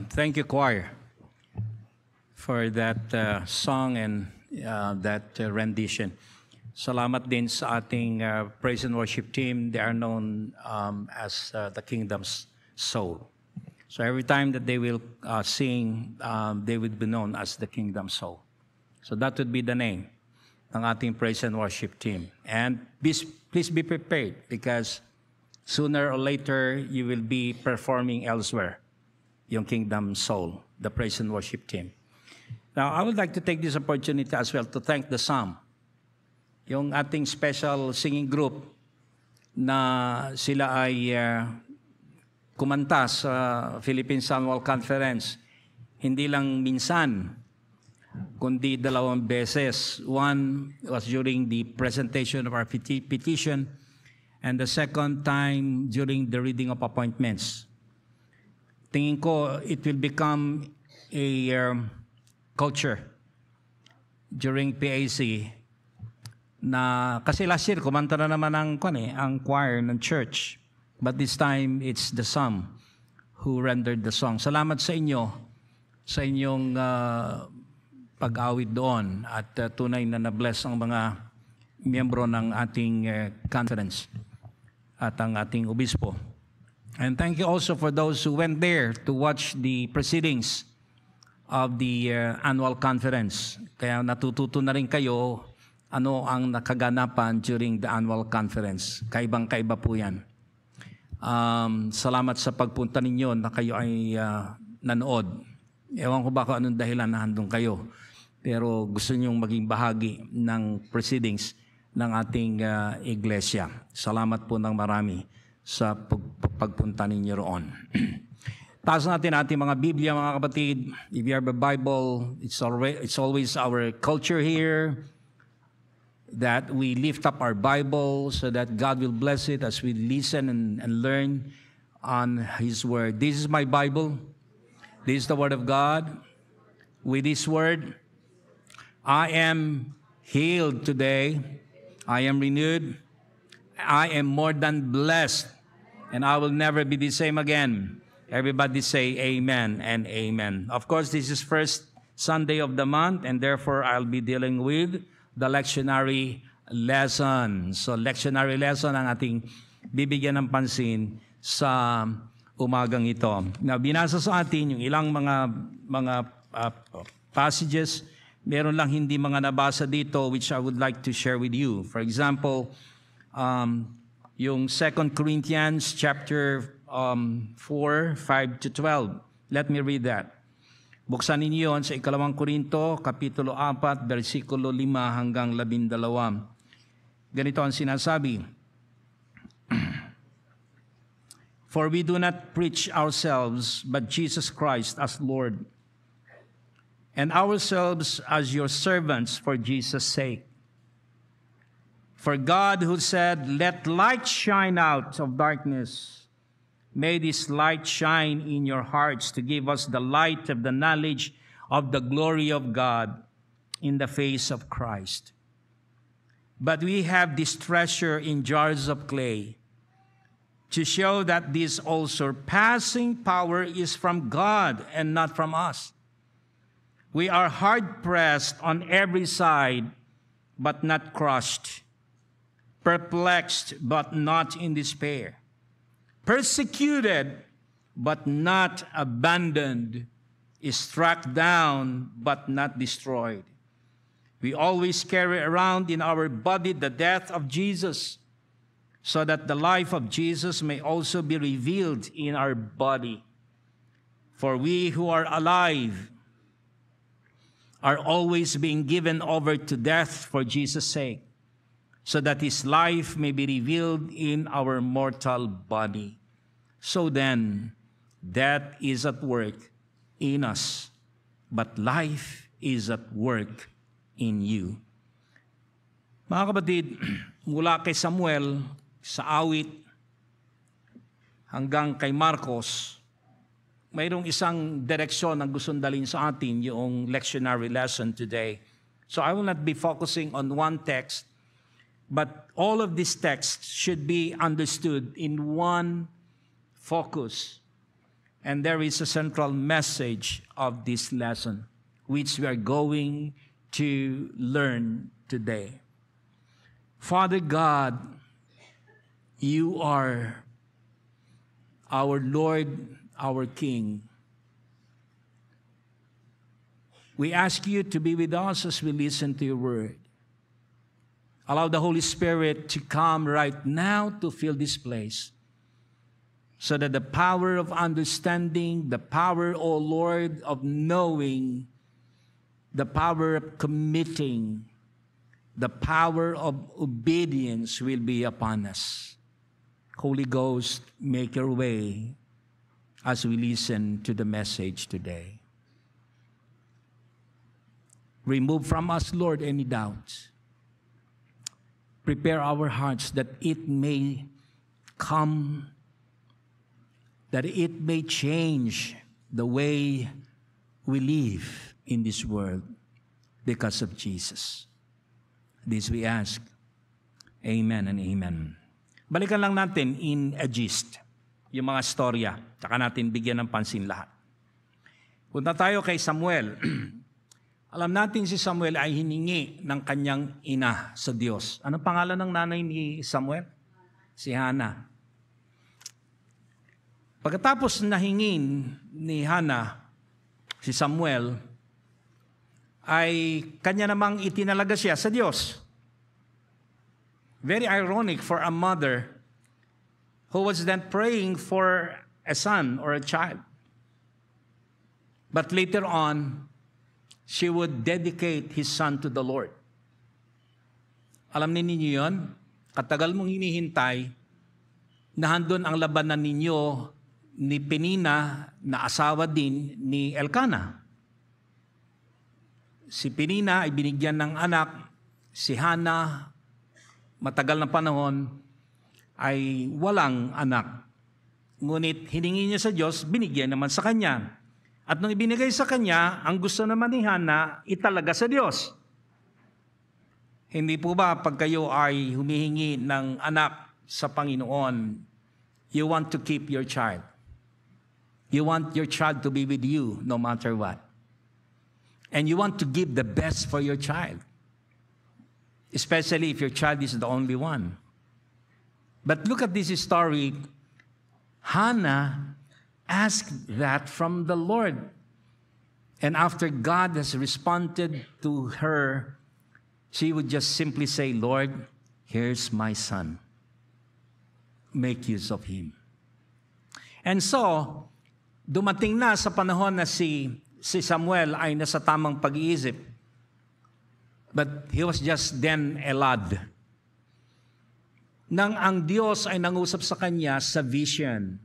Thank you, choir, for that song and that rendition. Salamat din sa ating praise and worship team. They are known as the Kingdom's Soul. So every time that they will sing, they would be known as the Kingdom's Soul. So that would be the name ng ating praise and worship team. And please be prepared because sooner or later you will be performing elsewhere, yung Kingdom Soul, the praise and worship team. Now, I would like to take this opportunity as well to thank the SAM, yung ating special singing group na sila ay kumanta sa Philippine Annual Conference. Hindi lang minsan, kundi 2 beses. One was during the presentation of our petition, and the second time during the reading of appointments. Tingin ko, it will become a culture during PAC na, kasi last year, kumanta na naman ang choir ng church. But this time, it's the SAM who rendered the song. Salamat sa inyo, sa inyong pag-awit doon at tunay na na-bless ang mga miyembro ng ating conference at ang ating obispo. And thank you also for those who went there to watch the proceedings of the annual conference. Kaya natututo na rin kayo ano ang nakaganapan during the annual conference. Kaibang-kaiba po yan. Salamat sa pagpunta ninyo na kayo ay nanood. Ewan ko ba kung anong dahilan na handong kayo. Pero gusto nyong maging bahagi ng proceedings ng ating iglesia. Salamat po ng marami sa pagpunta ninyo roon. Taas natin ating mga Biblia, mga kapatid. If you have a Bible, it's always our culture here that we lift up our Bible so that God will bless it as we listen and learn on His Word. This is my Bible. This is the Word of God. With this Word, I am healed today. I am renewed. I am more than blessed. And I will never be the same again. Everybody say amen and amen. Of course, this is first Sunday of the month, and therefore I'll be dealing with the lectionary lesson. So lectionary lesson ang ating bibigyan ng pansin sa umagang ito. Now, binasa sa atin yung ilang mga passages. Meron lang hindi mga nabasa dito which I would like to share with you. For example, yung 2 Corinthians chapter 4, 5 to 12. Let me read that. Buksan ninyo yun sa 2 Korinto, Kapitulo 4, versikulo 5 hanggang 12. Ganito ang sinasabi. For we do not preach ourselves, but Jesus Christ as Lord, and ourselves as your servants for Jesus' sake. For God who said, let light shine out of darkness, may this light shine in your hearts to give us the light of the knowledge of the glory of God in the face of Christ. But we have this treasure in jars of clay to show that this all surpassing power is from God and not from us. We are hard-pressed on every side, but not crushed, perplexed, but not in despair, persecuted, but not abandoned, struck down, but not destroyed. We always carry around in our body the death of Jesus, so that the life of Jesus may also be revealed in our body. For we who are alive are always being given over to death for Jesus' sake, so that His life may be revealed in our mortal body. So then, death is at work in us, but life is at work in you. Mga kapatid, mula kay Samuel, sa awit, hanggang kay Marcos, mayroong isang direksyon na gustong dalhin sa atin yung lectionary lesson today. So I will not be focusing on one text, but all of these texts should be understood in one focus. And there is a central message of this lesson, which we are going to learn today. Father God, you are our Lord, our King. We ask you to be with us as we listen to your word. Allow the Holy Spirit to come right now to fill this place, so that the power of understanding, the power, O Lord, of knowing, the power of committing, the power of obedience will be upon us. Holy Ghost, make your way as we listen to the message today. Remove from us, Lord, any doubts. Prepare our hearts that it may come, that it may change the way we live in this world because of Jesus. This we ask. Amen and amen. Balikan lang natin in a gist, yung mga storya, tsaka natin bigyan ng pansin lahat. Punta tayo kay Samuel. Alam natin si Samuel ay hiningi ng kanyang ina sa Diyos. Anong pangalan ng nanay ni Samuel? Si Hannah. Pagkatapos nahingin ni Hannah, si Samuel, ay kanya namang itinalaga siya sa Diyos. Very ironic for a mother who was then praying for a son or a child. But later on, she would dedicate his son to the Lord. Alam ninyo yun? Katagal mong hinihintay na handon ang labanan ninyo ni Penina na asawa din ni Elkanah. Si Penina ay binigyan ng anak, si Hannah, matagal na panahon, ay walang anak. Ngunit hiningi niya sa Diyos, binigyan naman sa kanya. At nung ibinigay sa kanya, ang gusto naman ni Hannah, italaga sa Diyos. Hindi po ba pag kayo ay humihingi ng anak sa Panginoon, you want to keep your child. You want your child to be with you no matter what. And you want to give the best for your child. Especially if your child is the only one. But look at this story. Hannah asked that from the Lord. And after God has responded to her, she would just simply say, Lord, here's my son. Make use of him. And so, dumating na sa panahon na si Samuel ay nasa tamang pag-iisip. But he was just then a lad. Nang ang Diyos ay nangusap sa kanya sa vision.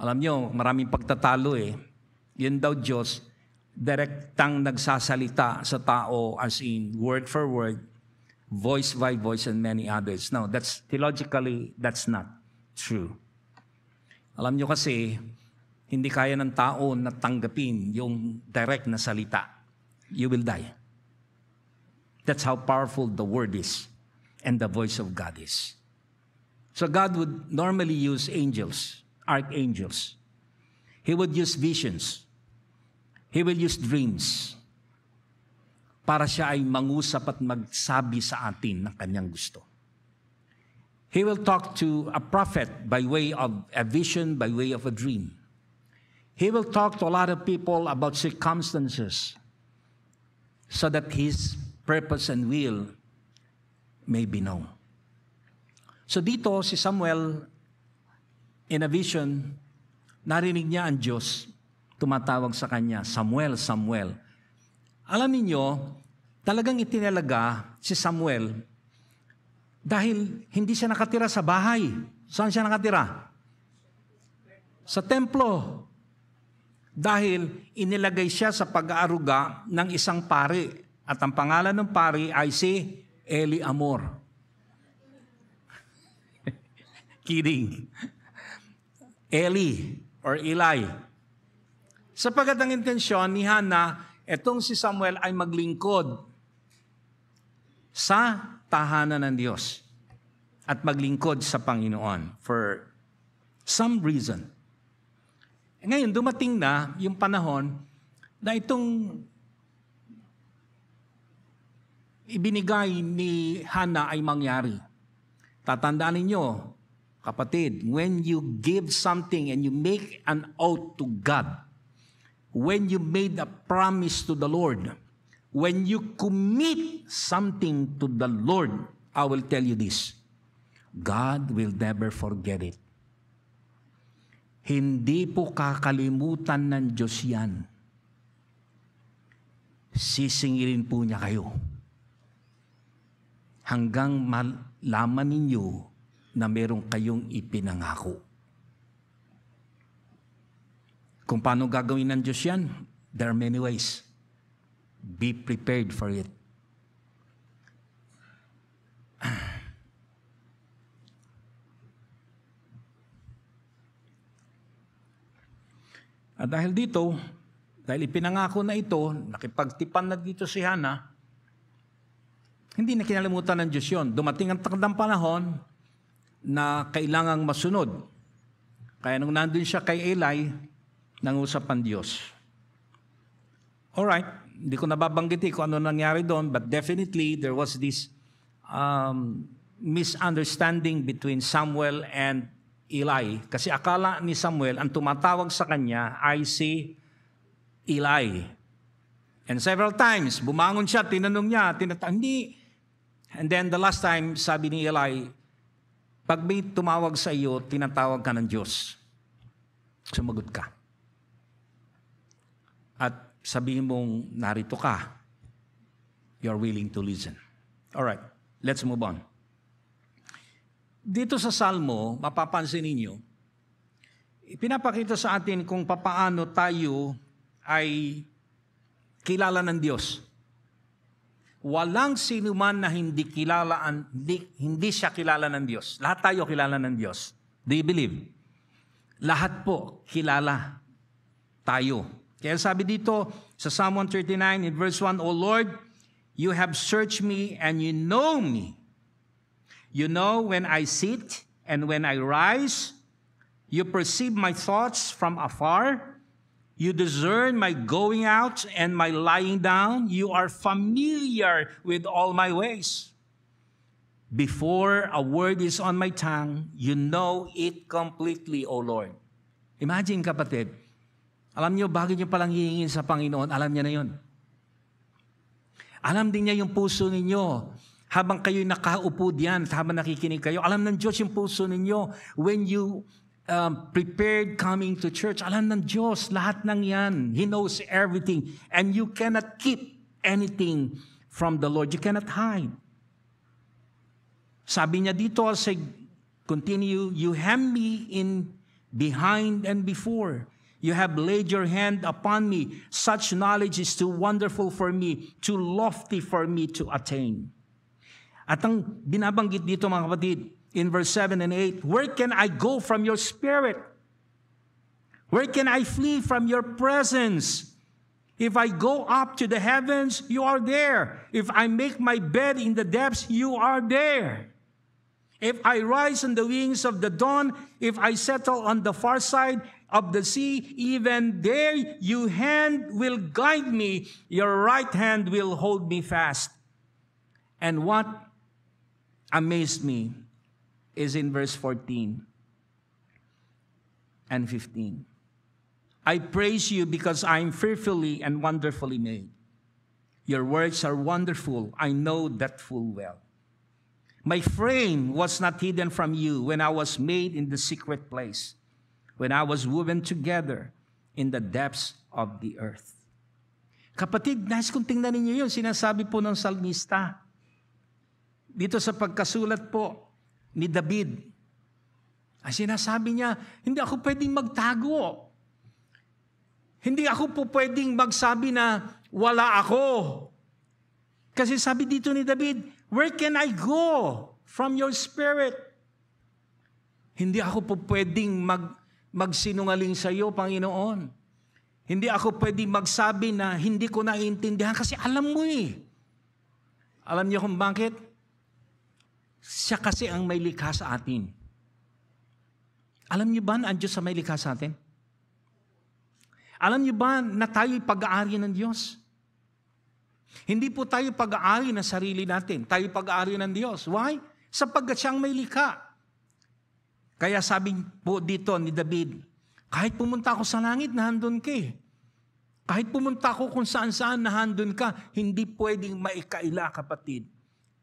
Alam nyo, maraming pagtatalo eh. Yun daw Diyos, direktang nagsasalita sa tao as in word for word, voice by voice, and many others. No, theologically, that's not true. Alam nyo kasi, hindi kaya ng tao na tanggapin yung direct na salita. You will die. That's how powerful the word is and the voice of God is. So God would normally use angels, archangels. He would use visions. He will use dreams para siya ay mangusap at magsabi sa atin ng kanyang gusto. He will talk to a prophet by way of a vision, by way of a dream. He will talk to a lot of people about circumstances so that his purpose and will may be known. So dito si Samuel, in a vision, narinig niya ang Diyos, tumatawag sa kanya, Samuel, Samuel. Alam niyo, talagang itinalaga si Samuel dahil hindi siya nakatira sa bahay. Saan siya nakatira? Sa templo. Dahil inilagay siya sa pag-aaruga ng isang pari. At ang pangalan ng pari ay si Eli Amor. Kidding. Eli or Eli. Sapagkat ang intensyon ni Hannah, etong si Samuel ay maglingkod sa tahanan ng Diyos at maglingkod sa Panginoon for some reason. Ngayon, dumating na yung panahon na itong ibinigay ni Hannah ay mangyari. Tatandaan ninyo, kapatid, when you give something and you make an oath to God, when you made a promise to the Lord, when you commit something to the Lord, I will tell you this, God will never forget it. Hindi po kakalimutan ng Diyos yan. Sisingilin po niya kayo. Hanggang malaman ninyo na meron kayong ipinangako. Kung paano gagawin ng Diyos yan, there are many ways. Be prepared for it. At dahil dito, dahil ipinangako na ito, nakipagtipan na dito si Hannah, hindi na kinalimutan ng Diyos yun. Dumating ang takdang panahon na kailangang masunod. Kaya nung nandun siya kay Eli, nangusap ang Diyos. Alright, hindi ko nababanggit kung ano nangyari doon, but definitely there was this misunderstanding between Samuel and Eli. Kasi akala ni Samuel, ang tumatawag sa kanya ay si Eli. And several times, bumangon siya, tinanong niya, hindi. And then the last time, sabi ni Eli, pag may tumawag sa iyo, tinatawag ka ng Diyos. Sumagot ka. At sabihin mong, narito ka. You're willing to listen. Alright, let's move on. Dito sa Salmo, mapapansin ninyo, ipinapakita sa atin kung papaano tayo ay kilala ng Diyos. Walang sino man na hindi siya kilala ng Diyos. Lahat tayo kilala ng Diyos. Do you believe? Lahat po kilala tayo. Kaya sabi dito sa Psalm 139 in verse 1, O Lord, you have searched me and you know me. You know when I sit and when I rise. You perceive my thoughts from afar. You discern my going out and my lying down. You are familiar with all my ways. Before a word is on my tongue, you know it completely, O Lord. Imagine, kapatid, alam niyo, bago niyo palang hihingin sa Panginoon, alam niya na yun. Alam din niya yung puso ninyo. Habang kayo'y nakaupo diyan, habang nakikinig kayo, alam ng Diyos yung puso ninyo. When you prepared coming to church, alam ng Diyos, lahat ng yan. He knows everything. And you cannot keep anything from the Lord. You cannot hide. Sabi niya dito, continue, you hem me in behind and before. You have laid your hand upon me. Such knowledge is too wonderful for me, too lofty for me to attain. At ang binabanggit dito, mga kapatid, in verse 7 and 8, where can I go from your spirit? Where can I flee from your presence? If I go up to the heavens, you are there. If I make my bed in the depths, you are there. If I rise on the wings of the dawn, if I settle on the far side of the sea, even there your hand will guide me, your right hand will hold me fast. And what amazed me is in verse 14 and 15. I praise you because I am fearfully and wonderfully made. Your words are wonderful. I know that full well. My frame was not hidden from you when I was made in the secret place, when I was woven together in the depths of the earth. Kapatid, nais kong tingnan ninyo yun. Sinasabi po ng salmista. Dito sa pagkasulat po ni David, ay sinasabi niya, hindi ako pwedeng magtago. Hindi ako po pwedeng magsabi na wala ako. Kasi sabi dito ni David, where can I go from your spirit? Hindi ako po pwedeng magsinungaling sa iyo, Panginoon. Hindi ako pwedeng magsabi na hindi ko naiintindihan kasi alam mo eh. Alam niyo kung bakit? Siya kasi ang may likha sa atin. Alam niyo ba na ang Diyos sa may likha sa atin? Alam niyo ba na tayo'y pag-aari ng Diyos? Hindi po tayo pag-aari ng sarili natin. Tayo pag-aari ng Diyos. Why? Sapagkat siyang may likha. Kaya sabi po dito ni David, kahit pumunta ako sa langit, nahandun ka eh. Kahit pumunta ako kung saan-saan, nahandun ka, hindi pwedeng maikaila, kapatid,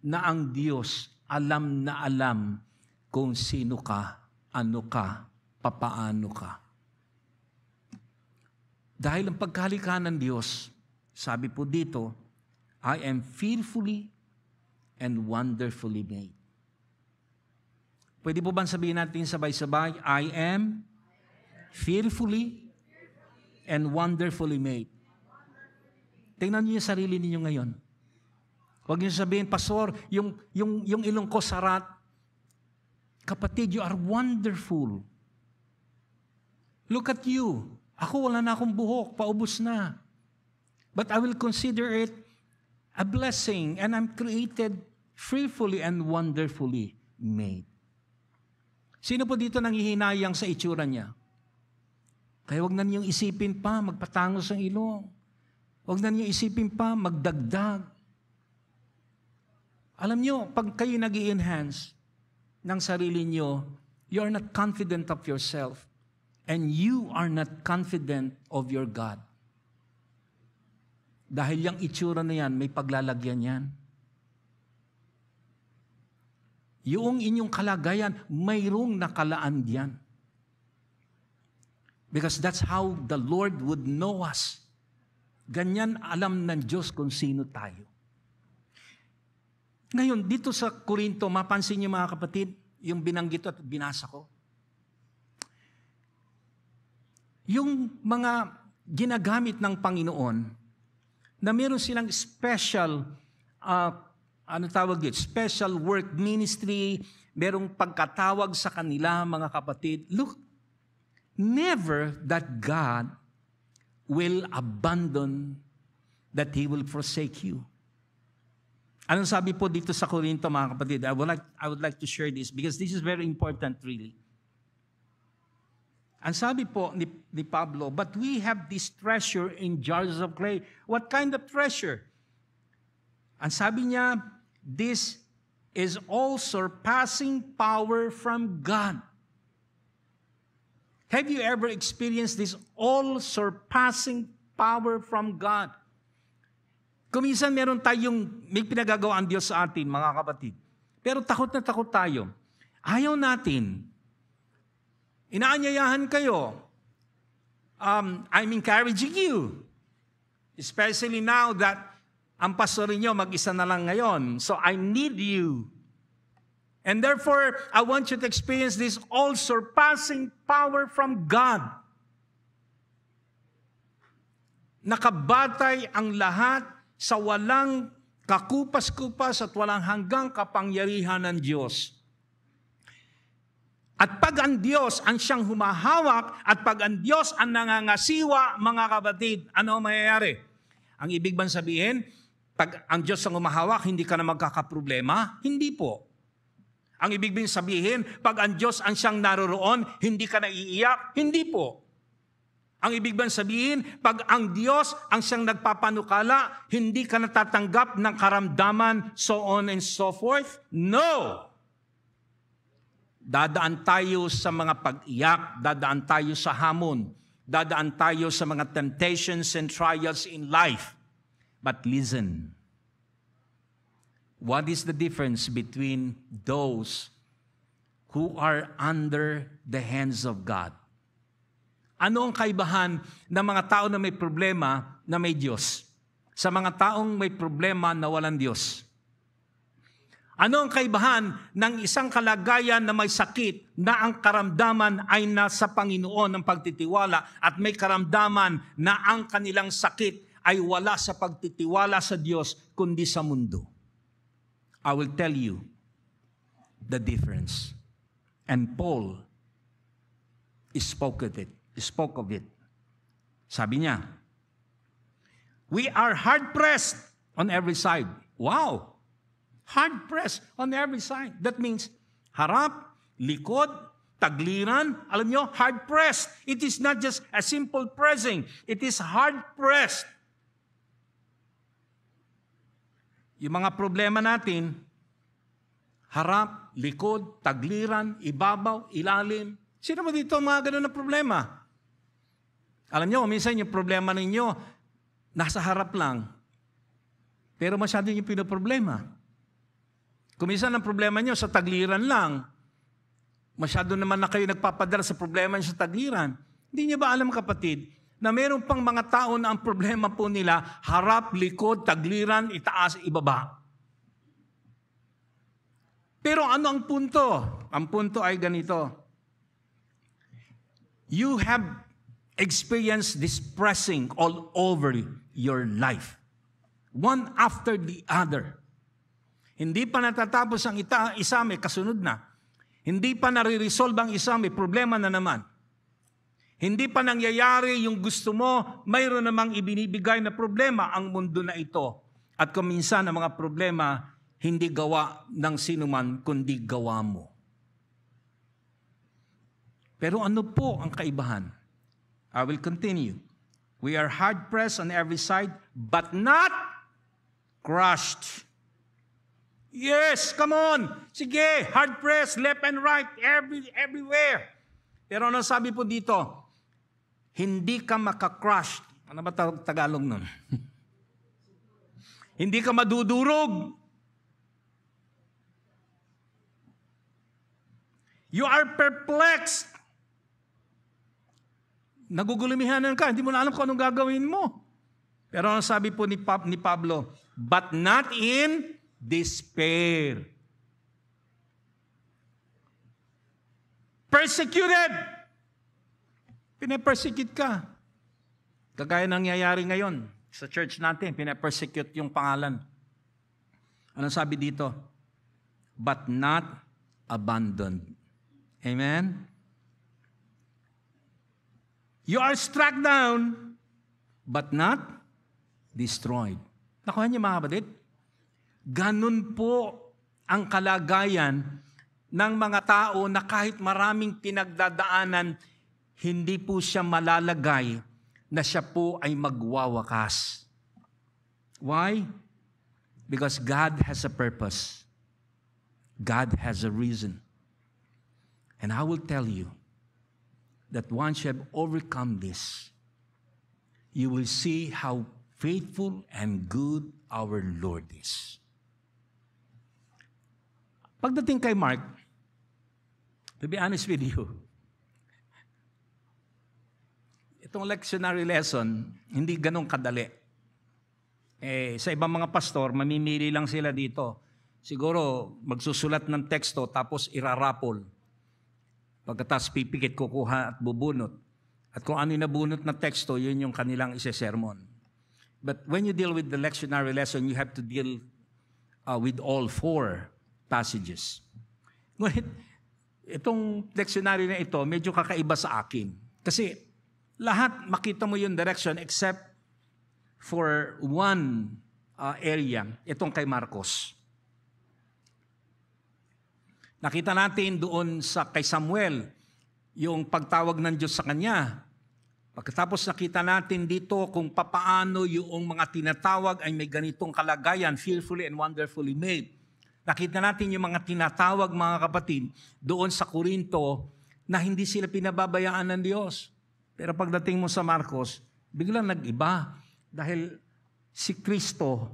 na ang Diyos alam na alam kung sino ka, ano ka, papaano ka. Dahil ang pagkalikha ng Diyos, sabi po dito, I am fearfully and wonderfully made. Pwede po ba sabihin natin sabay-sabay, I am fearfully and wonderfully made. Tingnan niyo yung sarili ninyo ngayon. Huwag niyo sabihin, Pastor, yung ilong ko sarat. Kapatid, you are wonderful. Look at you. Ako wala na akong buhok, paubos na. But I will consider it a blessing, and I'm created fearfully and wonderfully made. Sino po dito nanghihinayang sa itsura niya? Kaya wag na niyong isipin pa, magpatangos ang ilong. Wag na niyong isipin pa, magdagdag. Alam niyo, pag kayo nag-i-enhance ng sarili niyo, you are not confident of yourself. And you are not confident of your God. Dahil yung itsura na yan, may paglalagyan yan. Yung inyong kalagayan, mayroong nakalaan diyan. Because that's how the Lord would know us. Ganyan alam ng Diyos kung sino tayo. Ngayon, dito sa Korinto, mapansin niyo mga kapatid, yung binanggit at binasa ko. Yung mga ginagamit ng Panginoon, na meron silang special, special work ministry, merong pagkatawag sa kanila, mga kapatid. Look, never that God will abandon, that He will forsake you. Anong sabi po dito sa Korinto, mga kapatid? I would like to share this because this is very important really. Ang sabi po ni Pablo, but we have this treasure in jars of clay. What kind of treasure? Ang sabi niya, this is all surpassing power from God. Have you ever experienced this all-surpassing power from God? Kuminsan meron tayong, may pinagagawa ang Diyos sa atin, mga kapatid. Pero takot na takot tayo. Ayaw natin. Inaanyayahan kayo. I'm encouraging you. Especially now that ang pastor niyo mag-isa na lang ngayon. So I need you. And therefore, I want you to experience this all-surpassing power from God. Nakabatay ang lahat sa walang kakupas-kupas at walang hanggang kapangyarihan ng Diyos. At pag ang Diyos ang siyang humahawak at pag ang Diyos ang nangangasiwa, mga kapatid, ano ang mayayari? Ang ibig bang sabihin, pag ang Diyos ang humahawak, hindi ka na magkakaproblema? Hindi po. Ang ibig bang sabihin, pag ang Diyos ang siyang naroroon, hindi ka na iiyak? Hindi po. Ang ibig bang sabihin, pag ang Diyos ang siyang nagpapanukala, hindi ka natatanggap ng karamdaman, so on and so forth? No! Dadaan tayo sa mga pag-iyak, dadaan tayo sa hamon, dadaan tayo sa mga temptations and trials in life. But listen, what is the difference between those who are under the hands of God? Ano ang kaibahan ng mga tao na may problema na may Diyos sa mga taong may problema na walang Diyos? Ano ang kaibahan ng isang kalagayan na may sakit na ang karamdaman ay nasa Panginoon ng pagtitiwala at may karamdaman na ang kanilang sakit ay wala sa pagtitiwala sa Diyos kundi sa mundo? I will tell you the difference. And Paul spoke of it. Sabi niya, we are hard-pressed on every side. Wow! Hard-pressed on every side. That means harap, likod, tagliran, alam nyo, hard-pressed. It is not just a simple pressing. It is hard-pressed. Yung mga problema natin, harap, likod, tagliran, ibabaw, ilalim. Sino mo dito mga ganun na problema? Alam nyo, minsan yung problema ninyo, nasa harap lang. Pero masyado yung pinoproblema. Kung minsan ang problema nyo sa tagliran lang, masyado naman na kayo nagpapadala sa problema nyo sa tagliran. Hindi niyo ba alam, kapatid, na meron pang mga tao na ang problema po nila, harap, likod, tagliran, itaas, ibaba. Pero ano ang punto? Ang punto ay ganito. You have experienced this pressing all over your life. One after the other. Hindi pa natatapos ang isa, may kasunod na. Hindi pa nare-resolve ang isa, may problema na naman. Hindi pa nangyayari yung gusto mo, mayroon namang ibinibigay na problema ang mundo na ito. At kung minsan ang mga problema, hindi gawa ng sinuman, kundi gawa mo. Pero ano po ang kaibahan? I will continue. We are hard-pressed on every side, but not crushed. Yes, come on. Sige, hard-pressed, left and right, everywhere. Pero ano sabi po dito? Hindi ka maka-crushed. Ano ba Tagalog nun? Hindi ka madudurog. You are perplexed. Nagugulumihanan ka, hindi mo na alam kung anong gagawin mo. Pero ano sabi po ni Pablo? But not in despair. Persecuted. Pinapersecute ka. Kagaya nangyayari ngayon sa church natin, pinapersecute yung pangalan. Anong sabi dito? But not abandoned. Amen? You are struck down, but not destroyed. Nakuha niyo mga kapatid? Ganun po ang kalagayan ng mga tao na kahit maraming pinagdadaanan, hindi po siya malalagay na siya po ay magwawakas. Why? Because God has a purpose. God has a reason. And I will tell you that once you have overcome this, you will see how faithful and good our Lord is. Pagdating kay Mark, to be honest with you, itong lectionary lesson, hindi ganun kadali. Sa ibang mga pastor, mamimili lang sila dito. Siguro, magsusulat ng teksto, tapos irarapol. Pagkatapos pipikit, kukuha at bubunot. At kung ano yung nabunot na teksto, yun yung kanilang ise-sermon. But when you deal with the lectionary lesson, you have to deal with all 4 passages. Ngunit, itong lectionary na ito, medyo kakaiba sa akin. Kasi lahat makita mo yung direction except for one area, itong kay Marcos. Nakita natin doon kay Samuel, yung pagtawag ng Diyos sa kanya. Pagkatapos nakita natin dito kung papaano yung mga tinatawag ay may ganitong kalagayan, fearfully and wonderfully made. Nakita natin yung mga tinatawag, mga kapatid, doon sa Korinto na hindi sila pinababayaan ng Diyos. Pero pagdating mo sa Marcos, biglang nag-iba. Dahil si Kristo,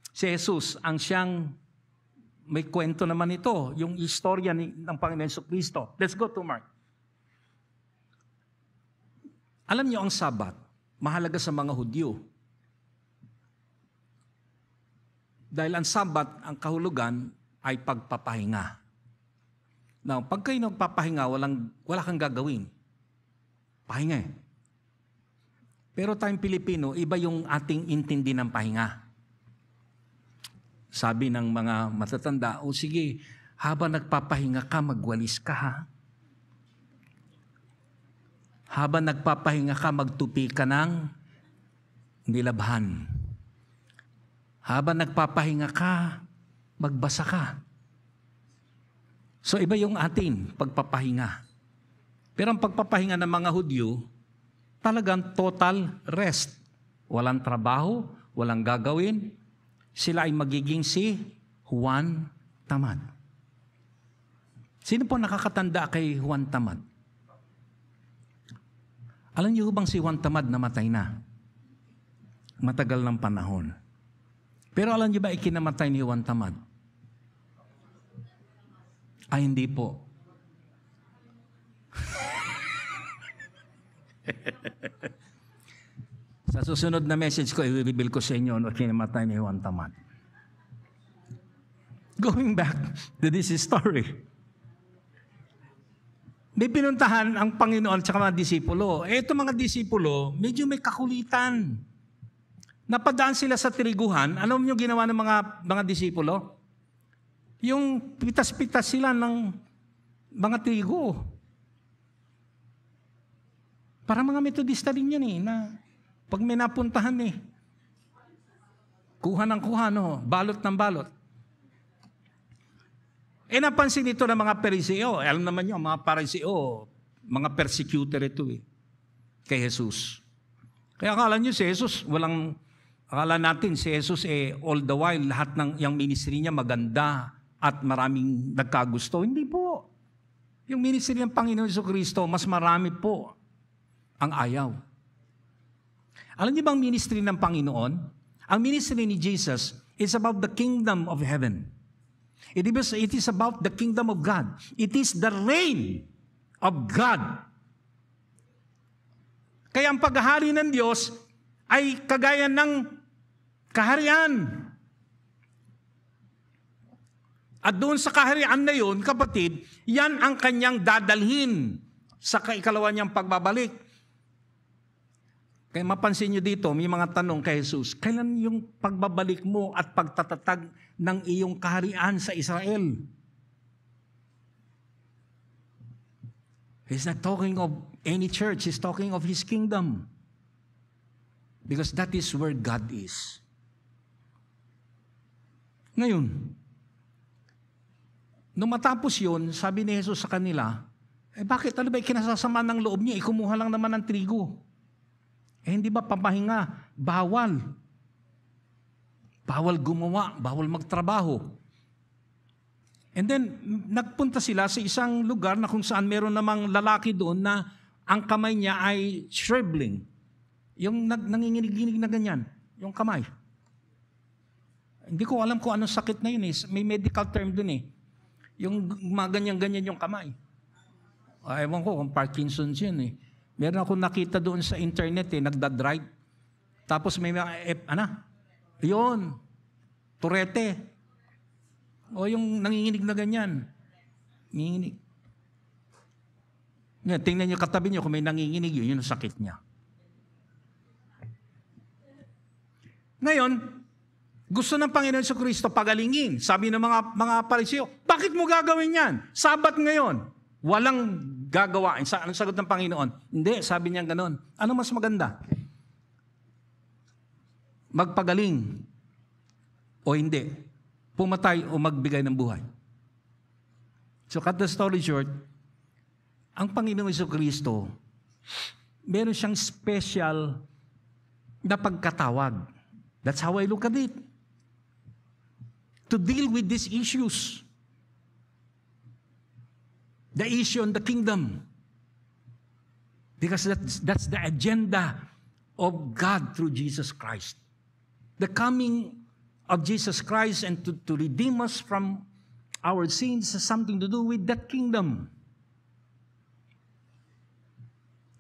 si Jesus, ang siyang may kwento naman ito, yung istorya ng Panginoon Hesus Kristo. Let's go to Mark. Alam niyo ang Sabat, mahalaga sa mga Hudyo. Dahil ang Sabat, ang kahulugan ay pagpapahinga. Now, pag kayo nagpapahinga, wala kang gagawin. Pahinga eh. Pero tayong Pilipino, iba yung ating intindi ng pahinga. Sabi ng mga matatanda, o sige, habang nagpapahinga ka, magwalis ka ha. Habang nagpapahinga ka, magtupi ka ng nilabhan. Habang nagpapahinga ka, magbasa ka. So iba yung ating pagpapahinga. Pero ang pagpapahinga ng mga Hudyo, talagang total rest. Walang trabaho, walang gagawin. Sila ay magiging si Juan Tamad. Sino po nakakatanda kay Juan Tamad? Alam niyo bang si Juan Tamad namatay na? Matagal ng panahon. Pero alam niyo ba ikinamatay ni Juan Tamad? Ay, hindi po. Sa susunod na message ko, i-reveal ko sa inyo ano kinamatay ni Juan Tamad. Going back to this story. May pinuntahan ang Panginoon at mga disipulo. Ito mga disipulo, medyo may kakulitan. Napadaan sila sa tiriguhan. Ano yung ginawa ng mga disipulo? Yung pitas-pitas sila ng mga trigo. Para mga Metodista rin yan na pag may napuntahan kuha ng kuha, balot ng balot. Napansin ito ng mga Pariseo. Alam naman nyo, mga Pariseo, mga persecutor ito kay Jesus. Kaya akala nyo si Jesus, akala natin si Jesus all the while, lahat ng yung ministry niya maganda at maraming nagkagusto. Hindi po. Yung ministry ng Panginoon Jesucristo, mas marami po ang ayaw. Alam niyo bang ministry ng Panginoon? Ang ministry ni Jesus is about the kingdom of heaven. It is about the kingdom of God. It is the reign of God. Kaya ang paghahari ng Diyos ay kagaya ng kaharian. At doon sa kaharian na yun, kapatid, yan ang kanyang dadalhin sa ikalawa niyang pagbabalik. Kaya mapansin nyo dito, may mga tanong kay Jesus, kailan yung pagbabalik mo at pagtatatag ng iyong kaharian sa Israel? He's not talking of any church. He's talking of His kingdom. Because that is where God is. Ngayon, nung matapos yun, sabi ni Jesus sa kanila, bakit ano ba kinasasama ng loob niya? Kumuha lang naman ng trigo. Hindi ba papahinga? Bawal. Bawal gumawa, bawal magtrabaho. And then, nagpunta sila sa isang lugar na kung saan meron namang lalaki doon na ang kamay niya ay shriveling. Yung nanginginig-ginig na ganyan, yung kamay. Hindi ko alam kung anong sakit na yun. May medical term doon Yung mga ganyan-ganyan yung kamay. Ewan ko kung Parkinson's yun Meron akong nakita doon sa internet nagdadrive. Tapos may mga, yun, turete. O yung nanginginig na ganyan. Nanginginig. Ngayon, tingnan nyo katabi nyo kung may nanginginig yun ang sakit niya. Ngayon, gusto ng Panginoon Jesucristo pagalingin. Sabi ng mga Pariseo, bakit mo gagawin yan? Sabat ngayon. Walang gagawa. Ang sagot ng Panginoon, hindi, sabi niya ganon. Ano mas maganda? Magpagaling o hindi? Pumatay o magbigay ng buhay? So cut the story short, ang Panginoong Jesucristo, meron siyang special na pagkatawag. That's how I look at it. To deal with these issues. The issue on the kingdom. Because that's the agenda of God through Jesus Christ. The coming of Jesus Christ and to redeem us from our sins has something to do with that kingdom.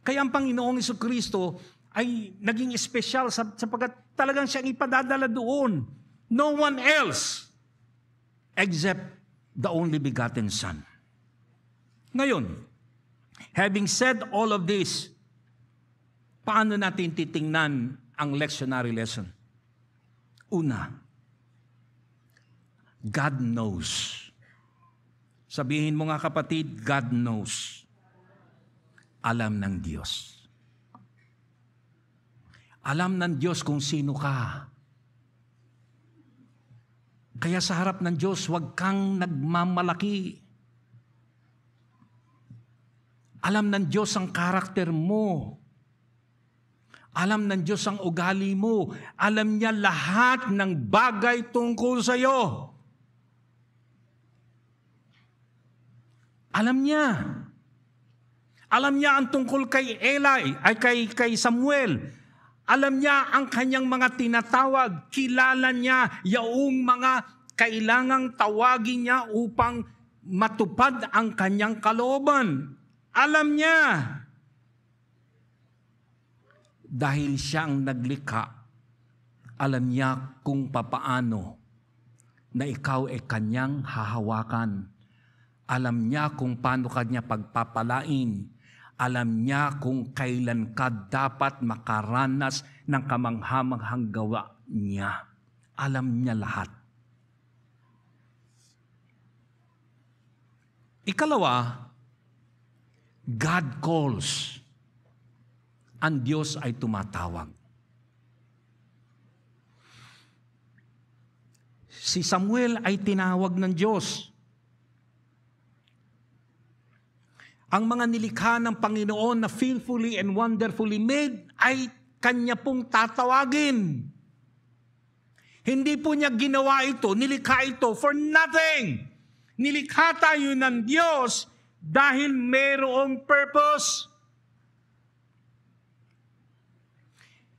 Kaya ang Panginoong Jesucristo ay naging espesyal sapagkat talagang siyang ipadadala doon. No one else except the only begotten Son. Ngayon, having said all of this, paano natin titingnan ang lectionary lesson? Una, God knows. Sabihin mo nga kapatid, God knows. Alam ng Diyos. Alam ng Diyos kung sino ka. Kaya sa harap ng Diyos, huwag kang nagmamalaki. Alam ng Diyos ang karakter mo. Alam ng Diyos ang ugali mo. Alam niya lahat ng bagay tungkol sa iyo. Alam niya. Alam niya ang tungkol kay Eli, ay kay Samuel. Alam niya ang kanyang mga tinatawag. Kilala niya yaong mga kailangang tawagin niya upang matupad ang kanyang kalooban. Alam niya. Dahil siya ang naglikha, alam niya kung papaano na ikaw ay kanyang hahawakan. Alam niya kung paano kanya pagpapalain. Alam niya kung kailan ka dapat makaranas ng kamanghamanghang gawa niya. Alam niya lahat. Ikalawa, God calls. Ang Diyos ay tumatawag. Si Samuel ay tinawag ng Diyos. Ang mga nilikha ng Panginoon na fearfully and wonderfully made ay Kanya pong tatawagin. Hindi po niya ginawa ito, nilikha ito for nothing. Nilikha tayo ng Diyos dahil mayroong purpose.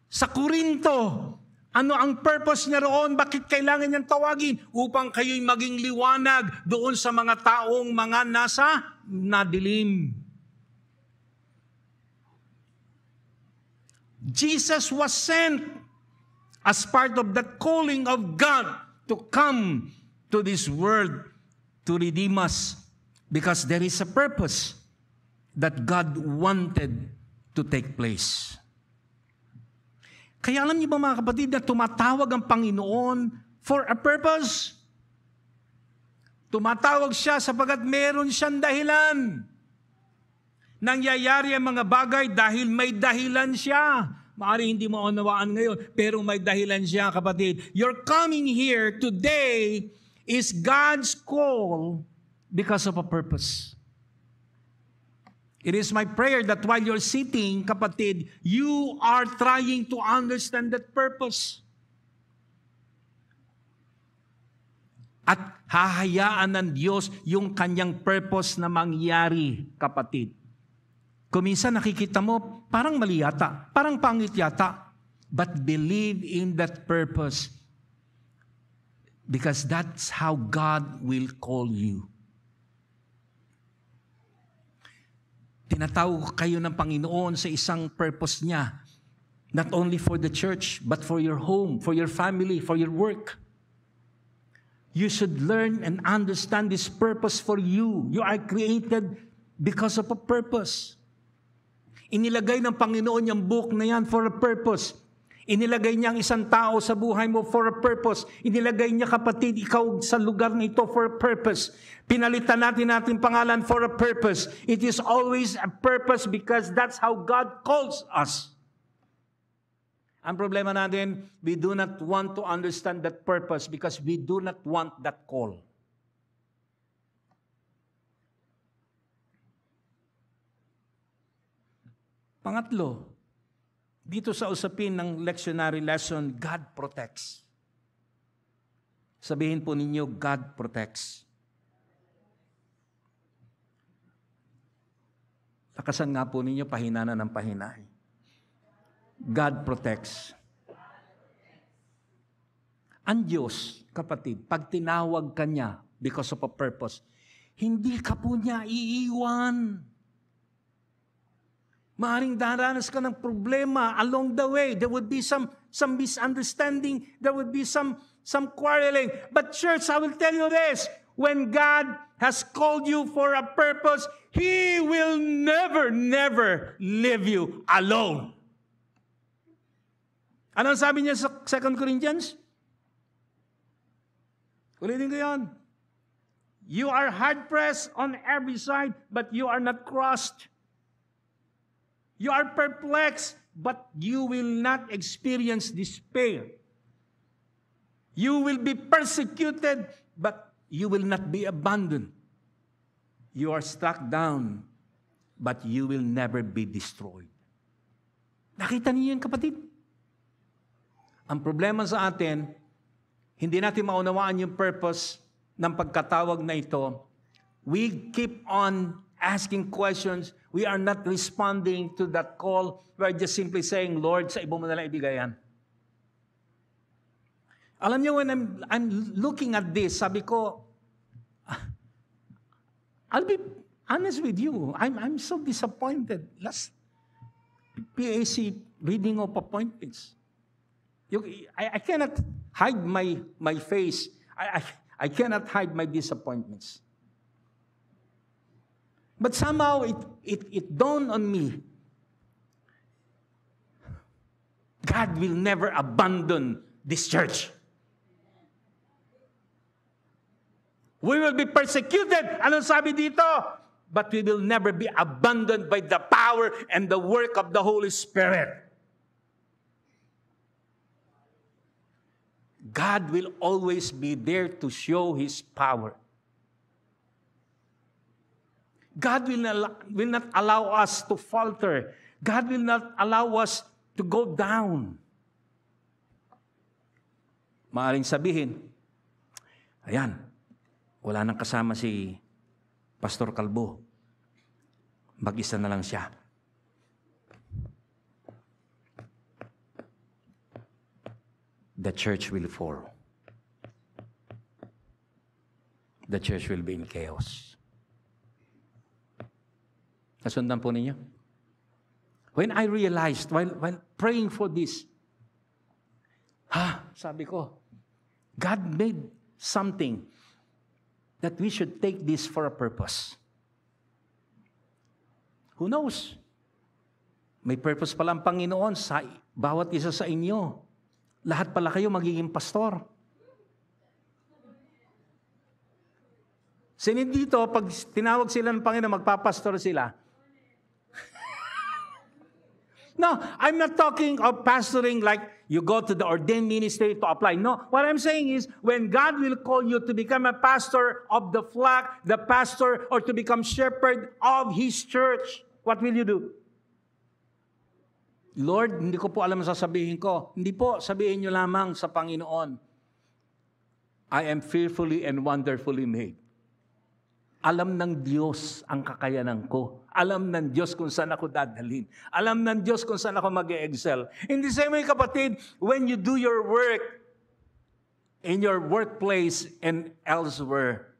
Sa Korinto, ano ang purpose niya roon? Bakit kailangan niyang tawagin? Upang kayo'y maging liwanag doon sa mga taong mga nasa nadilim. Jesus was sent as part of that calling of God to come to this world to redeem us because there is a purpose that God wanted to take place. Kaya alam niyo ba mga kapatid na tumatawag ang Panginoon for a purpose? Tumatawag siya sapagat meron siyang dahilan. Nangyayari ang mga bagay dahil may dahilan siya. Maaari hindi mo unawaan ngayon, pero may dahilan siya kapatid. Your coming here today is God's call because of a purpose. It is my prayer that while you're sitting, kapatid, you are trying to understand that purpose. At hahayaan ng Diyos yung kanyang purpose na mangyari, kapatid. Kung minsan nakikita mo, parang mali yata, parang pangit yata, but believe in that purpose because that's how God will call you. Tinatawag kayo ng Panginoon sa isang purpose niya. Not only for the church, but for your home, for your family, for your work. You should learn and understand this purpose for you. You are created because of a purpose. Inilagay ng Panginoon yung book na yan for a purpose. Inilagay niya ang isang tao sa buhay mo for a purpose. Inilagay niya, kapatid, ikaw sa lugar na ito for a purpose. Pinalitan natin pangalan for a purpose. It is always a purpose because that's how God calls us. Ang problema natin, we do not want to understand that purpose because we do not want that call. Pangatlo, dito sa usapin ng lectionary lesson, God protects. Sabihin po ninyo, God protects. Lakasan nga po ninyo, pahina na ng pahina. God protects. Ang Diyos, kapatid, pag tinawag ka niya because of a purpose, hindi ka po niya iiwan. Maaring daranas ka ng problema along the way. There would be some misunderstanding. There would be some quarreling. But church, I will tell you this. When God has called you for a purpose, He will never leave you alone. Anong sabi niya sa 2 Corinthians? Ulitin ko yan. You are hard-pressed on every side, but you are not crushed. You are perplexed, but you will not experience despair. You will be persecuted, but you will not be abandoned. You are struck down, but you will never be destroyed. Nakita niyo yan, kapatid? Ang problema sa atin, hindi natin maunawaan yung purpose ng pagkatawag na ito. We keep on asking questions. We are not responding to that call. We are just simply saying, Lord, sa iba mo na lang ibigay yan. Alam niyo, when I'm looking at this, sabi ko, I'll be honest with you. I'm so disappointed. Last PAC reading of appointments. I cannot hide my face. I cannot hide my disappointments. But somehow it dawned on me, God will never abandon this church. We will be persecuted. Anong sabi dito? But we will never be abandoned by the power and the work of the Holy Spirit. God will always be there to show His power. God will not allow us to falter. God will not allow us to go down. Maaring sabihin, ayan, wala nang kasama si Pastor Calvo. Mag-isa na lang siya. The church will fall. The church will be in chaos. Nasundan po ninyo? When I realized, while praying for this, sabi ko, God made something that we should take this for a purpose. Who knows? May purpose pala ang Panginoon sa bawat isa sa inyo. Lahat pala kayo magiging pastor. Sino dito, pag tinawag sila ng Panginoon, magpapastor sila? No, I'm not talking of pastoring like you go to the ordained ministry to apply. No, what I'm saying is when God will call you to become a pastor of the flock, the pastor, or to become shepherd of His church, what will you do? Lord, hindi ko po alam ang sasabihin ko. Hindi po, sabihin nyo lamang sa Panginoon, I am fearfully and wonderfully made. Alam ng Diyos ang kakayanan ko. Alam ng Diyos kung saan ako dadalhin. Alam ng Diyos kung saan ako mag-e-excel. In the same way, kapatid, when you do your work in your workplace and elsewhere,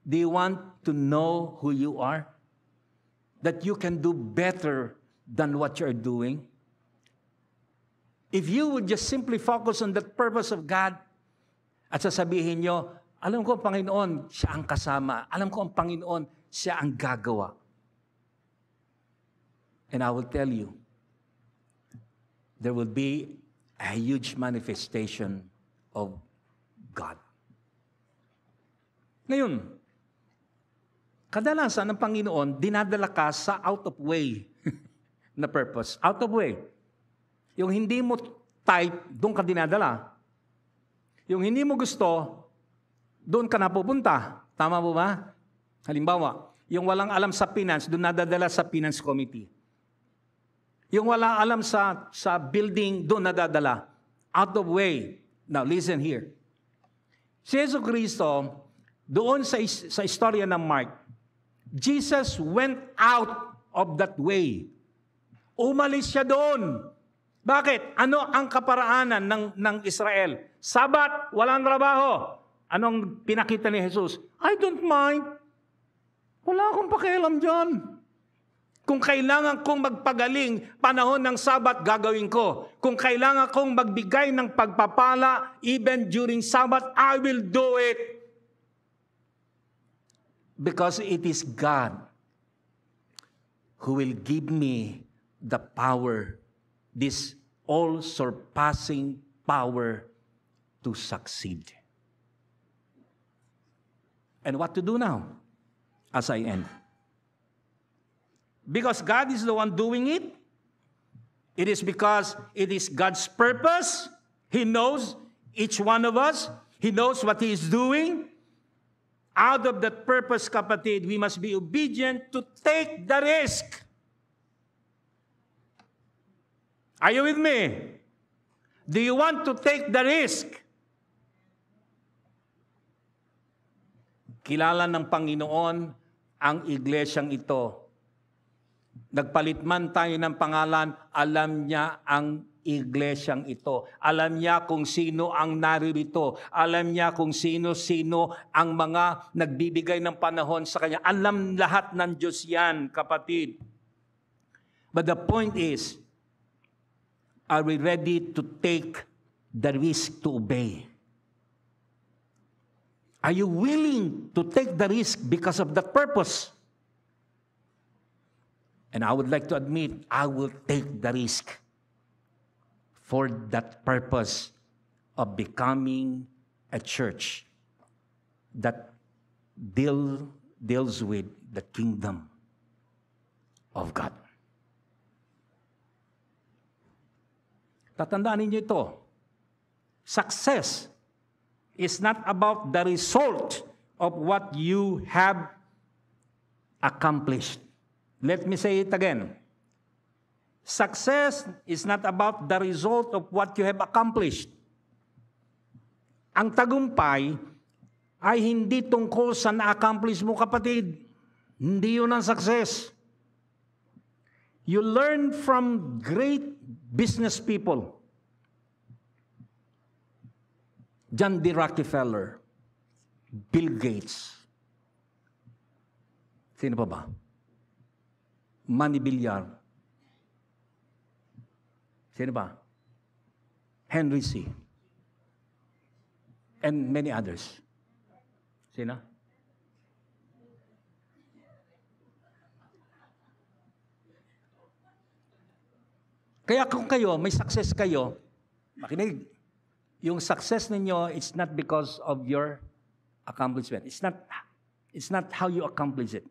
do you want to know who you are? That you can do better than what you're doing? If you would just simply focus on the purpose of God at sasabihin nyo, alam ko ang Panginoon, siya ang kasama. Alam ko ang Panginoon, siya ang gagawa. And I will tell you, there will be a huge manifestation of God. Ngayon, kadalasan ng Panginoon, dinadala ka sa out of way na purpose. Out of way. Yung hindi mo type, doon ka dinadala. Yung hindi mo gusto, doon ka napupunta. Tama po ba? Halimbawa, yung walang alam sa finance, doon nadadala sa finance committee. Yung walang alam sa building, doon nadadala. Out of way. Now, listen here. Si Yesu Cristo, doon sa istorya ng Mark, Jesus went out of that way. Umalis siya doon. Bakit? Ano ang kaparaanan ng Israel? Sabat, walang trabaho. Anong pinakita ni Jesus? I don't mind. Wala akong pakialam dyan. Kung kailangan kong magpagaling, panahon ng Sabat, gagawin ko. Kung kailangan kong magbigay ng pagpapala, even during Sabat, I will do it. Because it is God who will give me the power, this all-surpassing power to succeed. And what to do now as I end? Because God is the one doing it. It is because it is God's purpose. He knows each one of us. He knows what He is doing. Out of that purpose, kapatid, we must be obedient to take the risk. Are you with me? Do you want to take the risk? Kilala ng Panginoon ang iglesyang ito. Nagpalit man tayo ng pangalan, alam niya ang iglesyang ito. Alam niya kung sino ang naririto. Alam niya kung sino-sino ang mga nagbibigay ng panahon sa Kanya. Alam lahat ng Diyos yan, kapatid. But the point is, are we ready to take the risk to obey? Are you willing to take the risk because of that purpose? And I would like to admit, I will take the risk for that purpose of becoming a church that deals with the kingdom of God. Tatandaan ninyo ito. Success is not about the result of what you have accomplished. Let me say it again. Success is not about the result of what you have accomplished. Ang tagumpay ay hindi tungkol sa na-accomplish mo, kapatid. Hindi yun ang success. You learn from great business people. John D. Rockefeller, Bill Gates. Sino pa ba? Manny Villar. Sino ba? Henry C. And many others. Sino? Kaya kung kayo, may success kayo, makinig, yung success ninyo, it's not because of your accomplishment. It's not how you accomplish it.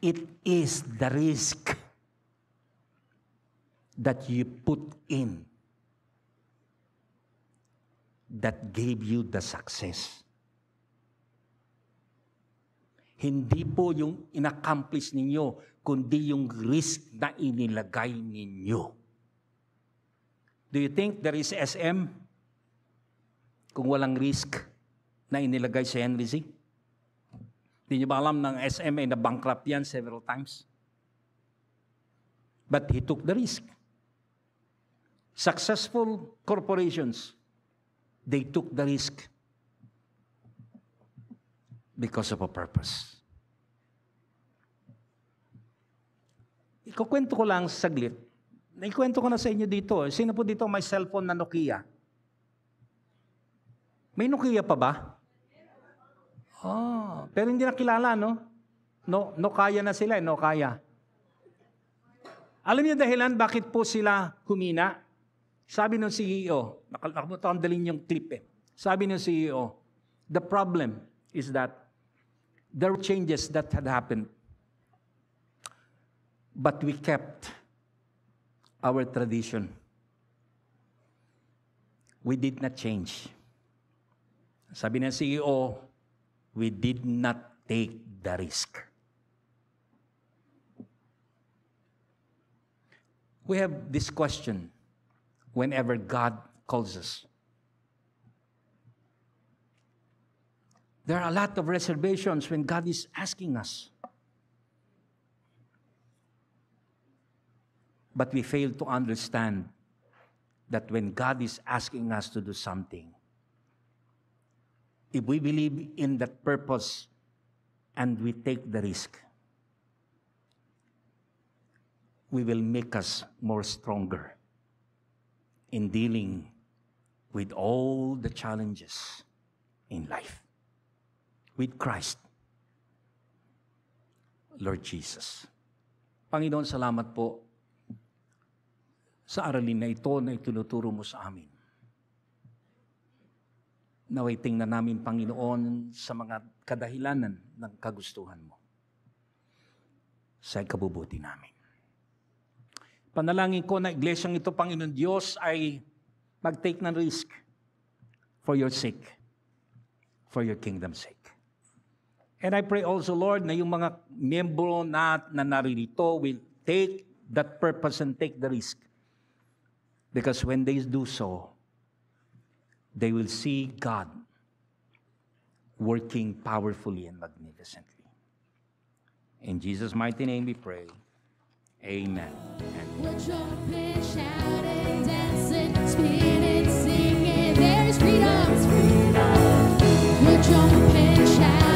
It is the risk that you put in that gave you the success. Hindi po yung inaccomplish ninyo, kundi yung risk na inilagay ninyo. Do you think there is SM kung walang risk na inilagay si Henry C? Hindi niyo ba alam ng SM ay na-bankrupt yan several times? But he took the risk. Successful corporations, they took the risk because of a purpose. Ikukwento ko lang saglit. Naikwento ko na sa inyo dito. Sino po dito may cellphone na Nokia? May Nokia pa ba? Pero hindi na kilala, no? Nokia na sila, Nokia. Alam niyo dahilan bakit po sila humina? Sabi ng CEO, nakalimutan yung clip eh. Sabi ng CEO, the problem is that there were changes that had happened. But we kept our tradition. We did not change. Sabi ng CEO, we did not take the risk. We have this question whenever God calls us. There are a lot of reservations when God is asking us. But we fail to understand that when God is asking us to do something, if we believe in that purpose and we take the risk, we will make us more stronger in dealing with all the challenges in life. With Christ, Lord Jesus. Panginoon, salamat po sa aralin na ito na itinuturo mo sa amin. Naway tingnan namin, Panginoon, sa mga kadahilanan ng kagustuhan mo sa ikabubuti namin. Panalangin ko na iglesyang ito, Panginoon Diyos, ay mag-take ng risk for your sake. for your kingdom's sake. And I pray also, Lord, na yung mga miyembro na naririto will take that purpose and take the risk. Because when they do so, they will see God working powerfully and magnificently. In Jesus' mighty name we pray. Amen. We're jumping, shouting, dancing, spinning, singing. There's freedom. We're jumping, shouting.